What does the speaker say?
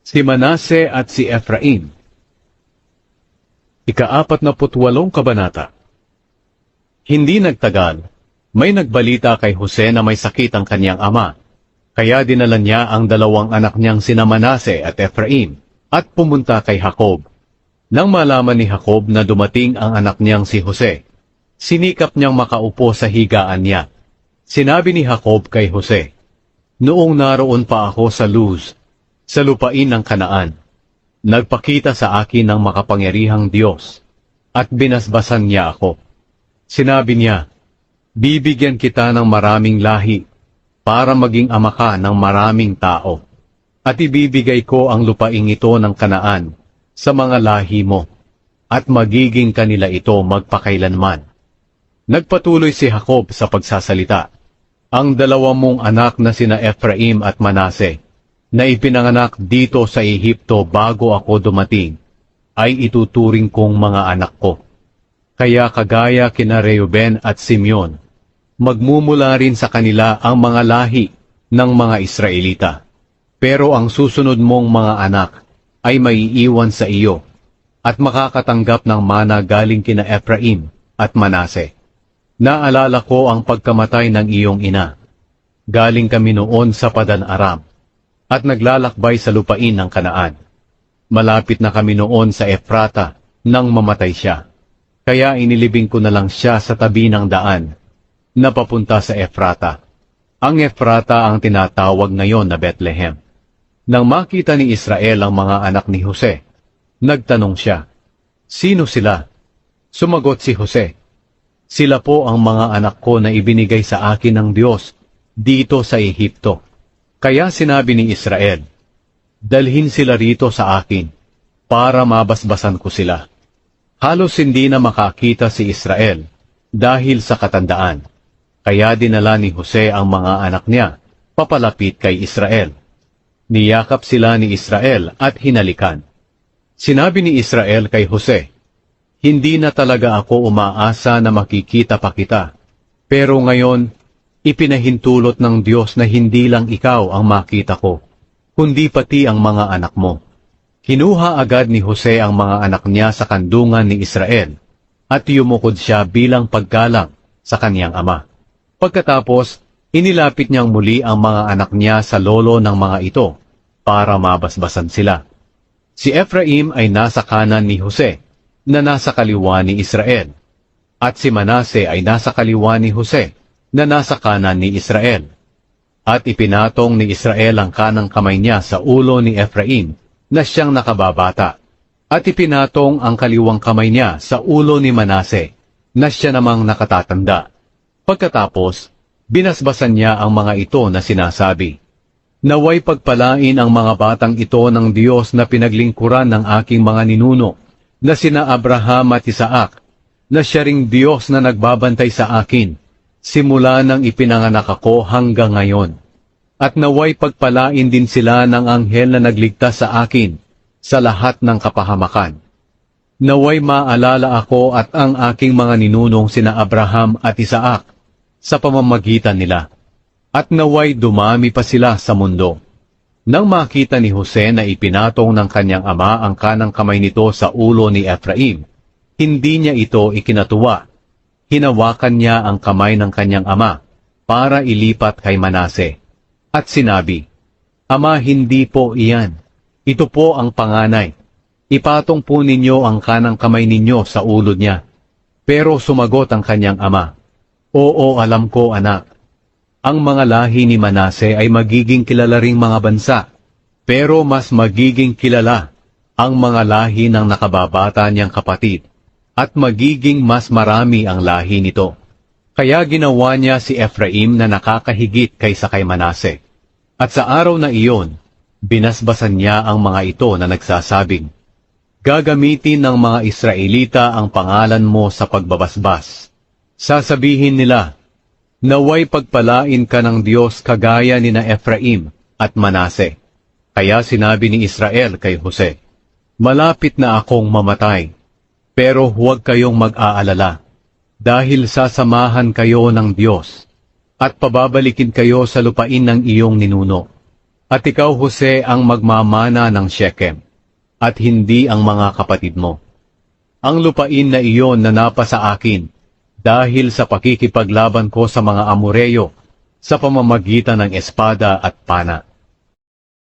Si Manase at si Efraim. Ika-48 kabanata. Hindi nagtagal, may nagbalita kay Jose na may sakit ang kanyang ama, kaya dinala niya ang dalawang anak niyang sina Manase at Efraim, at pumunta kay Jacob. Nang malaman ni Jacob na dumating ang anak niyang si Jose, sinikap niyang makaupo sa higaan niya. Sinabi ni Jacob kay Jose, "Noong naroon pa ako sa Luz, sa lupain ng Kanaan, nagpakita sa akin ng makapangyarihang Diyos, at binasbasan niya ako. Sinabi niya, bibigyan kita ng maraming lahi, para maging ama ka ng maraming tao, at ibibigay ko ang lupaing ito ng Kanaan sa mga lahi mo, at magiging kanila ito magpakailanman." Nagpatuloy si Jacob sa pagsasalita, "Ang dalawa mong anak na sina Efraim at Manase, na ipinanganak dito sa Ehipto bago ako dumating, ay ituturing kong mga anak ko. Kaya kagaya kina Reuben at Simeon, magmumula rin sa kanila ang mga lahi ng mga Israelita. Pero ang susunod mong mga anak ay maiiwan sa iyo, at makakatanggap ng mana galing kina Efraim at Manase. Naalala ko ang pagkamatay ng iyong ina. Galing kami noon sa Padan-aram, at naglalakbay sa lupain ng Kanaan. Malapit na kami noon sa Efrata nang mamatay siya. Kaya inilibing ko na lang siya sa tabi ng daan na papunta sa Efrata. Ang Efrata ang tinatawag ngayon na Bethlehem." Nang makita ni Israel ang mga anak ni Jose, nagtanong siya, "Sino sila?" Sumagot si Jose, "Sila po ang mga anak ko na ibinigay sa akin ng Diyos dito sa Ehipto." Kaya sinabi ni Israel, "Dalhin sila rito sa akin, para mabasbasan ko sila." Halos hindi na makakita si Israel, dahil sa katandaan. Kaya dinala ni Jose ang mga anak niya, papalapit kay Israel. Niyakap sila ni Israel at hinalikan. Sinabi ni Israel kay Jose, "Hindi na talaga ako umaasa na makikita pa kita, pero ngayon, ipinahintulot ng Diyos na hindi lang ikaw ang makita ko, kundi pati ang mga anak mo." Kinuha agad ni Jose ang mga anak niya sa kandungan ni Israel, at yumukod siya bilang paggalang sa kaniyang ama. Pagkatapos, inilapit niyang muli ang mga anak niya sa lolo ng mga ito, para mabasbasan sila. Si Efraim ay nasa kanan ni Jose, na nasa kaliwa ni Israel, at si Manase ay nasa kaliwa ni Jose, na nasa kanan ni Israel. At ipinatong ni Israel ang kanang kamay niya sa ulo ni Efraim, na siyang nakababata, at ipinatong ang kaliwang kamay niya sa ulo ni Manase, na siya namang nakatatanda. Pagkatapos, binasbasan niya ang mga ito na sinasabi, "Naway pagpalain ang mga batang ito ng Diyos na pinaglingkuran ng aking mga ninuno, na sina Abraham at Isaac, na siya ring Diyos na nagbabantay sa akin, simula nang ipinanganak ako hanggang ngayon. At naway pagpalain din sila ng anghel na nagligtas sa akin sa lahat ng kapahamakan. Naway maalala ako at ang aking mga ninunong sina Abraham at Isaac sa pamamagitan nila. At naway dumami pa sila sa mundo." Nang makita ni Jose na ipinatong ng kanyang ama ang kanang kamay nito sa ulo ni Efraim, hindi niya ito ikinatuwa. Hinawakan niya ang kamay ng kanyang ama para ilipat kay Manase. At sinabi, "Ama, hindi po iyan. Ito po ang panganay. Ipatong po ninyo ang kanang kamay ninyo sa ulo niya." Pero sumagot ang kanyang ama, "Oo, alam ko, anak. Ang mga lahi ni Manase ay magiging kilala ring mga bansa, pero mas magiging kilala ang mga lahi ng nakababata niyang kapatid, at magiging mas marami ang lahi nito." Kaya ginawa niya si Efraim na nakakahigit kaysa kay Manase. At sa araw na iyon, binasbasan niya ang mga ito na nagsasabing, "Gagamitin ng mga Israelita ang pangalan mo sa pagbabasbas. Sasabihin nila, naway pagpalain ka ng Diyos kagaya ni na Efraim at Manase." Kaya sinabi ni Israel kay Jose, "Malapit na akong mamatay, pero huwag kayong mag-aalala, dahil sasamahan kayo ng Diyos, at pababalikin kayo sa lupain ng iyong ninuno. At ikaw, Jose, ang magmamana ng Shechem, at hindi ang mga kapatid mo. Ang lupain na iyon na napa sa akin, dahil sa pakikipaglaban ko sa mga Amoreyo, sa pamamagitan ng espada at pana.